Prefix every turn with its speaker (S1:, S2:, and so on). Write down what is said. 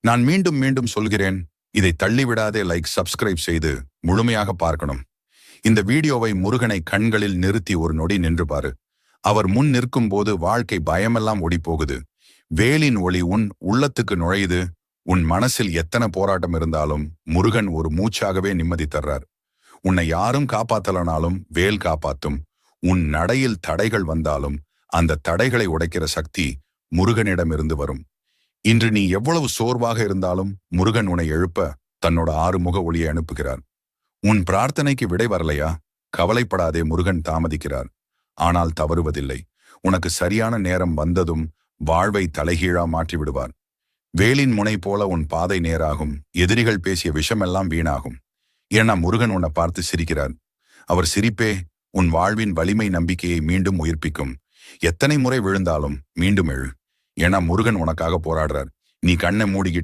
S1: நான் மீண்டும் மீண்டும் சொல்கிறேன், இதை தள்ளிவிடாதே. லைக், சப்ஸ்கிரைப் செய்து முழுமையாக பார்க்கணும். இந்த வீடியோவை முருகனை கண்களில் நிறுத்தி ஒரு நொடி நின்று பாரு. அவர் முன் நிற்கும் போது வாழ்க்கை பயமெல்லாம் ஓடிப்போகுது. வேலின் ஒளி உன் உள்ளத்துக்கு நுழையுது. உன் மனசில் எத்தனை போராட்டம் இருந்தாலும் முருகன் ஒரு மூச்சாகவே நிம்மதி தர்றார். உன்னை யாரும் காப்பாத்தலனாலும் வேல் காப்பாத்தும். உன் நடையில் தடைகள் வந்தாலும் அந்த தடைகளை உடைக்கிற சக்தி முருகனிடமிருந்து வரும். இன்று நீ எவ்வளவு சோர்வாக இருந்தாலும் முருகன் உன்னை எழுப்ப தன்னோட 6 முக ஒளியை அனுப்புகிறார். உன் பிரார்த்தனைக்கு விடை வரலையா? கவலைப்படாதே, முருகன் தாமதிக்கிறார். ஆனால் தவறுவதில்லை. உனக்கு சரியான நேரம் வந்ததும் வாழ்வை தலைகீழா மாற்றி விடுவார். வேலின் முனை போல உன் பாதை நேராகும். எதிரிகள் பேசிய விஷமெல்லாம் வீணாகும். ஏன்னா முருகன் உன்னை பார்த்து சிரிக்கிறார். அவர் சிரிப்பே உன் வாழ்வின் வலிமை நம்பிக்கையை மீண்டும் உயிர்ப்பிக்கும். எத்தனை முறை விழுந்தாலும் மீண்டும் எழு. ஏன்னா முருகன் உனக்காக போராடுறார். நீ கண்ணை மூடிக்கிட்டு